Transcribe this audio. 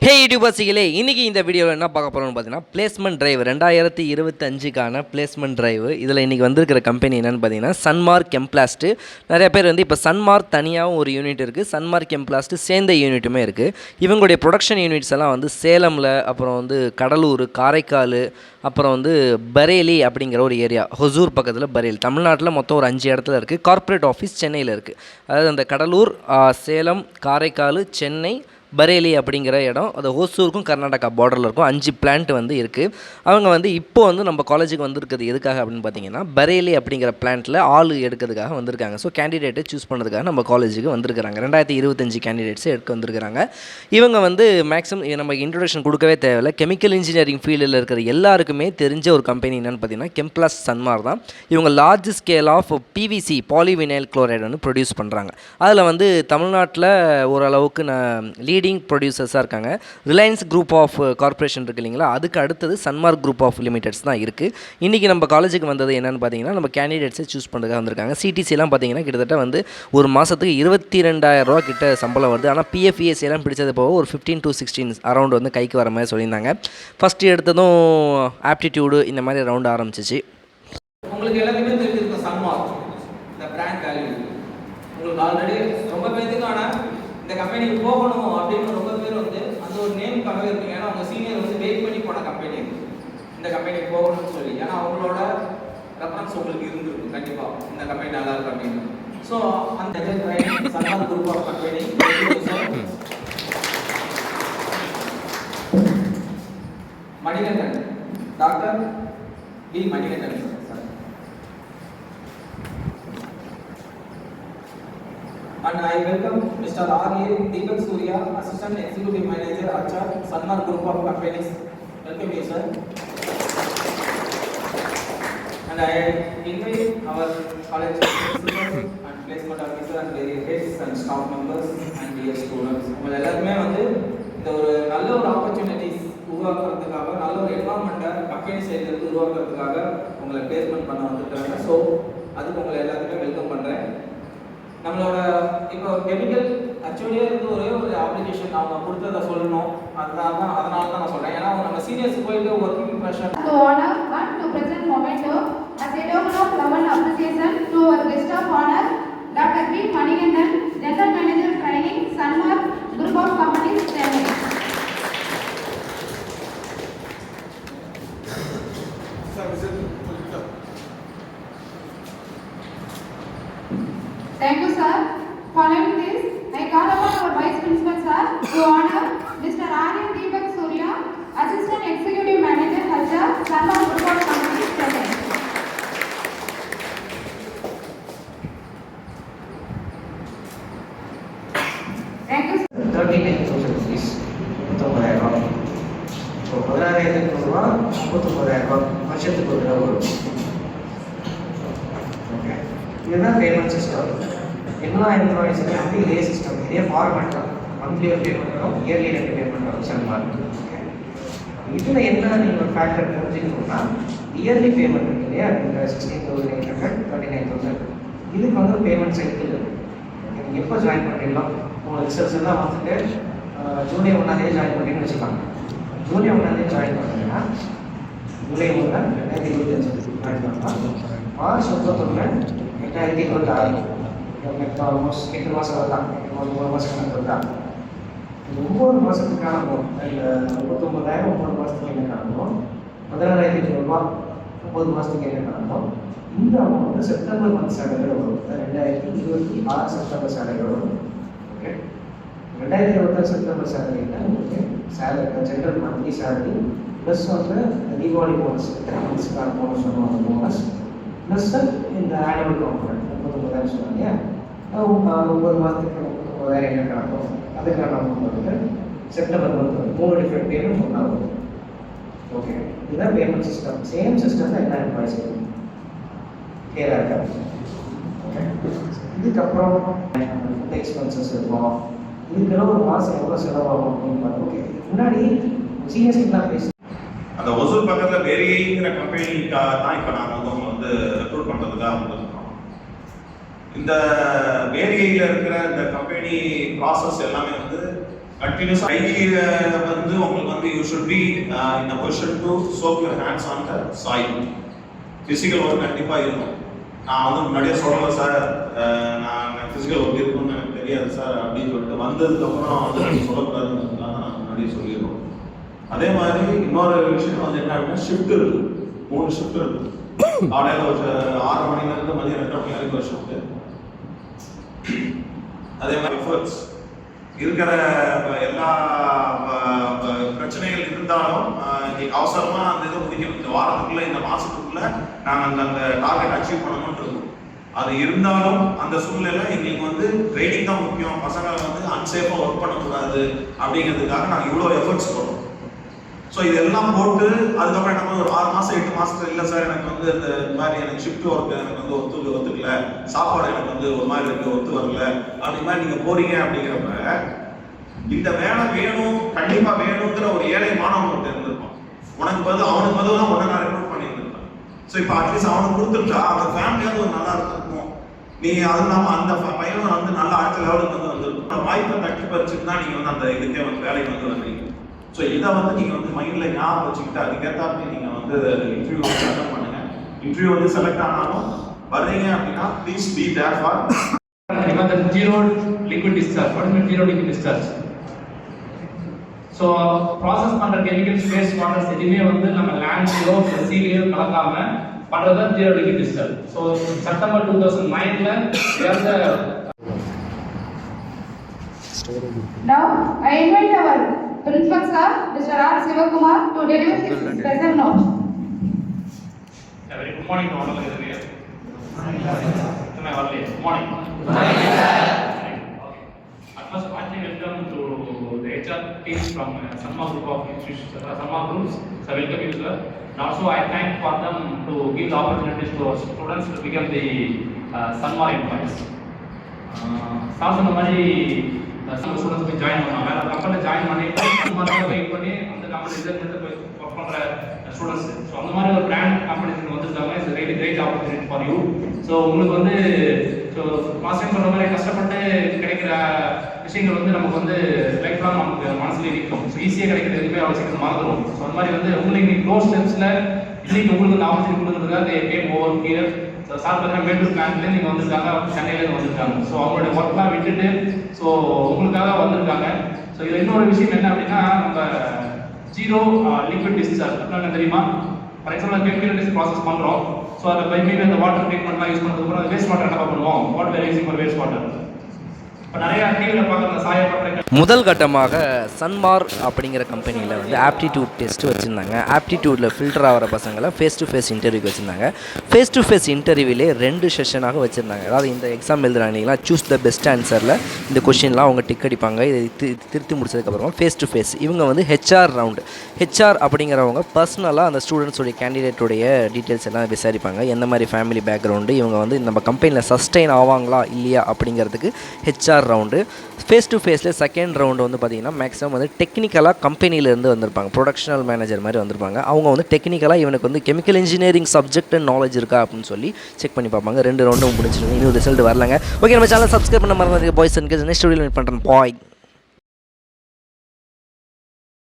ஹே யூடியூபர்ஸிகளே, இன்றைக்கி இந்த வீடியோவில் என்ன பார்க்க போகிறோம்னு பார்த்தீங்கன்னா பிளேஸ்மெண்ட் டிரைவ் 2025க்கான பிளேஸ்மெண்ட் டிரைவ். இதில் இன்றைக்கி வந்திருக்கிற கம்பெனி என்னென்னு பார்த்தீங்கன்னா சன்மார்க் எம்ப்ளாஸ்ட்டு. நிறைய பேர் இப்போ சன்மார்க் தனியாகவும் ஒரு யூனிட் இருக்குது, சன்மார்க் எம்ப்ளாஸ்ட்டு சேர்ந்த யூனிட்டுமே இருக்குது. இவங்களுடைய ப்ரொடக்ஷன் யூனிட்ஸ் எல்லாம் சேலமில், அப்புறம் கடலூர், காரைக்கால், அப்புறம் பரேலி அப்படிங்கிற ஒரு ஏரியா, ஹொசூர் பக்கத்தில் பரேலி, தமிழ்நாட்டில் மொத்தம் ஒரு 5 இடத்துல இருக்குது. கார்ப்பரேட் ஆஃபீஸ் சென்னையில் இருக்குது. அதாவது அந்த கடலூர், சேலம், காரைக்கால், சென்னை, பரேலி அப்படிங்கிற இடம், அது ஹோசூருக்கும் கர்நாடகா பார்டரில் இருக்கும். 5 பிளான்ட் இருக்குது. அவங்க இப்போ நம்ம காலேஜுக்கு வந்திருக்கிறது எதுக்காக அப்படின்னு பார்த்தீங்கன்னா பரேலி அப்படிங்கிற பிளான்ட்டில் ஆள் எடுக்கிறதுக்காக வந்திருக்காங்க. ஸோ கேண்டிடேட்டை சூஸ் பண்ணுறதுக்காக நம்ம காலேஜுக்கு வந்திருக்கிறாங்க. 2025 கேண்டிடேட்ஸ் எடுக்க வந்திருக்கிறாங்க. இவங்க மேக்ஸிமம் நம்ம இன்ட்ரொடக்ஷன் கொடுக்கவே தேவையில்லை. கெமிக்கல் இன்ஜினியரிங் ஃபீல்டில் இருக்கிற எல்லாருக்குமே தெரிஞ்ச ஒரு கம்பெனி என்னென்னு பார்த்தீங்கன்னா கெம்ப்ளாஸ் சன்மார் தான். இவங்க large scale of PVC, polyvinyl chloride produce பண்ணுறாங்க. அதில் தமிழ்நாட்டில் ஓரளவுக்கு லீடிங் ப்ரொடியூசர்ஸாக இருக்காங்க. ரிலையன்ஸ் குரூப் ஆஃப் கார்பரேஷன் இருக்குது இல்லைங்களா, அதுக்கு அடுத்தது சன்மார்க் குரூப் ஆஃப் லிமிடெட்ஸ் தான் இருக்குது. இன்றைக்கி நம்ம காலேஜுக்கு வந்தது என்னென்னு பார்த்தீங்கன்னா நம்ம கேண்டிடேட்ஸை சூஸ் பண்ணுறதுக்காக வந்திருக்காங்க. சிடிசிலாம் பார்த்தீங்கன்னா கிட்டத்தட்ட ஒரு மாதத்துக்கு 22,000 ரூபா கிட்ட சம்பளம் வருது. ஆனால் பிஎஃப்இஎஸ் எல்லாம் பிடிச்சது போக ஒரு 15 to 16 அரௌண்ட் கைக்கு வர மாதிரி சொல்லியிருந்தாங்க. ஃபஸ்ட்டு எடுத்ததும் ஆப்டிடியூடு இந்த மாதிரி ரவுண்ட் ஆரம்பிச்சிச்சு. உங்களுக்கு எல்லாத்தையுமே தெரிஞ்சிருக்கும் சன்மார்க் இந்த பிராண்ட் வேல்யூ உங்களுக்கு ஆல்ரெடி ரொம்ப பேருக்கான இந்த கம்பெனிக்கு போகணும் அப்படின்னு ரொம்ப பேர் அந்த ஒரு நேமுக்காகவே இருக்கு. ஏன்னா அவங்க சீனியர் வெயிட் பண்ணி போன கம்பெனி இந்த கம்பெனிக்கு போகணும்னு சொல்லி. ஏன்னா அவங்களோட ரெஃபரன்ஸ் உங்களுக்கு இருந்திருக்கும் கண்டிப்பாக இந்த கம்பெனி நல்லா இருக்கு அப்படின்னு. ஸோ அந்த Sanmark group of company Manikandan, doctor D Manikandan. And I welcome Mr. R.A. Deepak Surya, Assistant Executive Manager, HR, Sanmark Group of Companies. Welcome you, sir. And I invite our college principals and placement officer and various heads and staff members and dear students. உங்கள் எல்லாருமே இந்த ஒரு நல்ல ஒரு opportunities உருவாக்குறதுக்காக, நல்ல ஒரு என்வாரன்மெண்ட்டை company சைட்லேருந்து உருவாக்குறதுக்காக உங்களை பிளேஸ்மெண்ட் பண்ண வந்துருக்காங்க. ஸோ அதுக்கு உங்களை எல்லாத்துக்குமே வெல்கம் பண்ணுறேன். நம்மளோட இப்போ கெமிக்கல் ஆக்சுவலியே ஒரே ஒரு அப்ளிகேஷன் அவங்க கொடுத்ததை சொல்லணும். அதனால தான் நான் சொல்கிறேன். ஏன்னா நம்ம சீனியர்ஸ் போயிட்டு working pressure to honor and to present memento as a token of love and appreciation to our guest of honor Dr. B. Manigandan, General Manager Training, Sanmark Group of Companies, Chennai. Thank you, sir. Following this, I call upon our Vice Principal, sir, to honor Mr. R.A. Deepak Surya, Assistant Executive Manager, HR, Sanmark Group of Companies, Chennai. Thank you, sir. 39,000 rupees. 19,000 ரூபா. So 16,000 ரூபா, 19,000 ரூபா வருஷத்துக்கு ஒரு தடவை வரும். Okay, இதுதான் payment system. எல்லா எம்ப்ளாயிஸுமே இதே சிஸ்டம், இதே ஃபார்மேட் தான். மந்த்லி ஒரு பேமெண்ட் வரும், இயர்லி 2 பேமெண்ட் வரும் சன்மார்க். இதில் என்ன நீங்கள் ஒரு ஃபேக்டர் தெரிஞ்சுக்கணும்னா இயர்லி பேமெண்ட் இருக்கு இல்லையா, இந்த 16,800, 39,000, இதுக்கு பேமெண்ட் சைக்கிள் நீங்கள் எப்போ ஜாயின் பண்ணுறீங்களோ உங்கள் ரிசல்ட்ஸ் எல்லாம் ஜூலை 1 ஜாயின் பண்ணுறீங்கன்னு வச்சுக்கலாம். ஜூலை 1 ஜாயின் பண்ணுறீங்கன்னா ஜூலை 1, 2025 ஜாயின் பண்ணலாம். மார்ச் 31, 2026 ஆல்மோஸ்ட் 8 மாதம் தான், 3 மாதம் கணக்கு தான். 9 மாதத்துக்கான அமௌண்ட், இல்லை 39,000 9 மாதத்துக்கு என்ன காணணும், 16,500 ரூபா 9 மாதத்துக்கு என்ன காணணும். இந்த அமௌண்ட் செப்டம்பர் மந்த் சேலரியில் வரும். 2026 செப்டம்பர் சேலரி வரும். ஓகே, 2026 செப்டம்பர் சேலரியில் உங்களுக்கு salary general monthly salary plus Deepavali bonus, 3 மந்த்ஸ்க்கான போனஸ் சொல்லுவாங்க, போனஸ் ப்ளஸ் இந்த ஆனுவல் காம்பனண்ட் 39,000 சொன்னாங்க. 9 மாதத்துக்கு 39,000 என்ன கணக்கும், அதுக்கான amount September month 3 different payment ஒன்றா வரும். ஓகே, இதுதான் பேமெண்ட் சிஸ்டம். சேம் சிஸ்டம் தான் எல்லா எம்ப்ளாயிஸும் கிளியராக இருக்காங்க. ஓகே, இதுக்கப்புறம் ஃபுட் எக்ஸ்பென்சஸ் இருக்கும். இதுக்கெல்லாம் ஒரு மாதம் எவ்வளோ செலவாகும் அப்படின்னு பார்த்தோம். ஓகே, முன்னாடி சீனியர்ஸ்லாம் பேசி அந்த ஒசூர் பக்கத்தில் வேரிங்கிற கம்பெனிக்காக தான் இப்போ நாங்கள் உங்களை ரெக்ரூட் பண்ணுறதுக்காக வந்துருக்கோம். இந்த வேரியில் இருக்கிற இந்த கம்பெனி ப்ராசஸ் எல்லாமே கண்டினியூஸாக you should be in a position to soak your hands on the soil. Physical work கண்டிப்பாக இருக்கும். நான் வந்து முன்னாடியே சொல்லலை சார், நான் ஃபிசிக்கல் ஒர்க் இருக்குன்னு எனக்கு தெரியாது சார் அப்படின்னு சொல்லிட்டு வந்ததுக்கப்புறம் வந்து நீங்கள் சொல்லக்கூடாதுன்னு தான் நான் முன்னாடியே சொல்லிடுவோம். அதே மாதிரி இன்னொரு விஷயம் வந்து என்ன அப்படின்னா ஷிஃப்ட் இருக்குது, 3 ஷிஃப்ட் இருக்குது. காலையில் ஒரு 6 மணிலேருந்து மதியம் 2 மணி வரைக்கும் ஒரு ஷிஃப்ட்டு. அதே மாதிரி எஃபர்ட்ஸ் இருக்கிற எல்லா பிரச்சனைகள் இருந்தாலும் இன்னைக்கு அவசரமாக அந்த இதை முடிக்கணும், இந்த வாரத்துக்குள்ள இந்த மாதத்துக்குள்ள நாங்கள் அந்த டார்கெட் அச்சீவ் பண்ணணும்னு இருக்கும். அது இருந்தாலும் அந்த சூழ்நிலை எங்களுக்கு வந்து ட்ரைனிங் தான் முக்கியம், பசங்களை வந்து அன்சேஃபாக ஒர்க் பண்ணக்கூடாது அப்படிங்கிறதுக்காக நாங்கள் இவ்வளோ எஃபர்ட்ஸ் போடுறோம். ஸோ இதெல்லாம் போட்டு அதுக்கப்புறம் என்ன ஒரு 6 மாதம் 8 மாதத்துல இல்லை சார் எனக்கு வந்து இந்த மாதிரி எனக்கு ஷிஃப்ட் ஒர்க் எனக்கு வந்து ஒத்துக்கல, சாப்பாடு எனக்கு வந்து ஒரு மாதிரி இருக்கு, ஒத்து வரல அப்படி மாதிரி நீங்கள் போறீங்க அப்படிங்கிறப்ப இந்த வேலை வேணும் கண்டிப்பாக வேணுங்கிற ஒரு ஏழை மாணவன் இருந்திருப்பான். உனக்கு பதில் அவனுக்கு பதில் தான் உடனே நான் ரெக்ரூட் பண்ணியிருந்திருப்பேன். ஸோ இப்போ அட்லீஸ்ட் அவனுக்கு கொடுத்துட்டா அந்த ஃபேமிலியாவது ஒரு நல்லா இருந்திருக்கும். நீ அது இல்லாமல் அந்த பையனும் வந்து நல்ல அடுத்த லெவலுக்கு வந்து வந்திருக்கும். வாய்ப்பை தட்டி பறிச்சுட்டு தான் நீங்கள் வந்து அந்த இதுக்கே வந்து வேலைக்கு வந்து வர்றீங்க. ஸோ இதை வந்து நீங்கள் வந்து மைண்டில் ஞாபகம் வச்சுக்கிட்டு அதுக்கேற்றாப்பி நீங்கள் வந்து இன்டர்வியூ வந்து அட்டன் பண்ணுங்க. இன்டர்வியூ வந்து செலக்ட் ஆனாலும் வர்றீங்க அப்படின்னா please be there for zero liquid discharge. What is zero liquid discharge? So process பண்ணுற கெமிக்கல்ஸ் வேஸ்ட் வாட்டர்ஸ் எதுவுமே வந்து நம்ம லேண்ட்லேயோ சீலையோ கலக்காம பண்ணுறது தான் zero liquid discharge. So September 2009 Now I invite our Principal Sir, Mr. R. Sivakumar, to deliver his present note. Very good morning to all of you here. Good morning. At first, I welcome to the HR team from Sanma Group of Institutions, Sanma Groups. So welcome you, sir. And also, I thank for them to give the opportunities to our students to become the Sanma employees. Sir இந்த மாதிரி students போய் join பண்ணுவாங்க, வேற கம்பெனியில் join பண்ணிட்டு 1 month wait பண்ணி அந்த company result எடுத்து போய் ஒர்க் பண்ணுற ஸ்டூடெண்ட்ஸ். ஸோ அந்த மாதிரி ஒரு பிராண்ட் கம்பெனிக்கு வந்துருக்காங்க. It's really great opportunity for you. So உங்களுக்கு வந்து ஸோ மாஸ்டர் சொல்கிற மாதிரி கஷ்டப்பட்டு கிடைக்கிற விஷயங்கள் வந்து நமக்கு வந்து லைஃப் லாங் நமக்கு மனசுல இருக்கும். ஸோ ஈஸியாக கிடைக்கிறது எதுவுமே அவ்வளோ சீக்கிரம் மறந்துடும். ஸோ அந்த மாதிரி வந்து உங்களுக்கு இன்னைக்கு க்ளோஸ் ஸ்டெப்ஸில் இன்னைக்கு உங்களுக்கு அந்த ஆப்பர்ச்சுனிட்டி கொடுக்குறதுக்காக game over gear. So sir பார்த்தீங்கன்னா மேட்டூர் பிளான்ட்லேருந்து நீங்கள் வந்திருக்காங்க, சென்னையிலேருந்து வந்திருக்காங்க. ஸோ அவங்களுடைய ஒர்க்லாம் விட்டுட்டு ஸோ உங்களுக்காக வந்திருக்காங்க. ஸோ இதில் இன்னொரு விஷயம் என்ன அப்படின்னா நம்ம ஜீரோ லிக்விட் டிஸ்சார்ஜ் என்ன தெரியுமா? ஃபார் எக்ஸாம்பிள் கெமிக்கல் ப்ராசஸ் பண்ணுறோம். ஸோ அதை மேபி அந்த வாட்டர் ட்ரீட்மெண்ட்லாம் யூஸ் பண்ணுறதுக்கு அது வேஸ்ட் வாட்டர் என்ன பண்ணுவோம்? What we're using for waste water. இப்போ நிறைய டிவியில் பார்க்குற சாயப்பட்ட முதல் கட்டமாக சன்மார் அப்படிங்கிற கம்பெனியில் வந்து ஆப்டிடியூட் டெஸ்ட் வச்சுருந்தாங்க. ஆப்டிடியூடில் ஃபில்டர் ஆகிற பசங்களை ஃபேஸ் டு ஃபேஸ் இன்டர்வியூக்கு வச்சுருந்தாங்க. ஃபேஸ் டு ஃபேஸ் இன்டர்வியூலே 2 செஷனாக வச்சுருந்தாங்க. அதாவது இந்த எக்ஸாம் எழுதுறாங்கன்னா சூஸ் த பெஸ்ட் ஆன்சரில் இந்த கொஷின்லாம் அவங்க டிக் அடிப்பாங்க. இதை திருத்தி முடிச்சதுக்கப்புறமா ஃபேஸ் டு ஃபேஸ் இவங்க வந்து ஹெச்ஆர் ரவுண்டு. ஹெச்ஆர் அப்படிங்கிறவங்க பர்சனலாக அந்த ஸ்டூடெண்ட்ஸோடைய கேண்டிடேட்டுடைய டீட்டெயில்ஸ் எல்லாம் விசாரிப்பாங்க. எந்த மாதிரி ஃபேமிலி பேக்ரவுண்டு, இவங்க வந்து நம்ம கம்பெனியில் சஸ்டெயின் ஆவாங்களா இல்லையா அப்படிங்கிறதுக்கு ஹெச்ஆர் ரவுண்டு. ஃபேஸ் டு ஃபேஸில் செகண்ட் ரவுண்டு வந்து பார்த்திங்கன்னா மேக்ஸிமம் வந்து டெக்னிக்கலாக கம்பெனியிலேருந்து வந்திருப்பாங்க, ப்ரொடக்ஷனல் மேனேஜர் மாதிரி வந்திருப்பாங்க. அவங்க வந்து டெக்னிக்கலாக இவனுக்கு வந்து chemical engineering subject and knowledge இருக்கா அப்படின்னு சொல்லி செக் பண்ணி பார்ப்பாங்க. 2 ரவுண்டும் முடிச்சிருங்க. இன்னும் ரிசல்ட் வரலங்க. ஓகே, நம்ம சேனல் சப்ஸ்கிரைப் பண்ண மாதிரி பாய்ஸ் அண்ட் கேர்ள்ஸ் நெக்ஸ்ட் வீடியோவில் மீட் பண்ணுறேன். பாய்.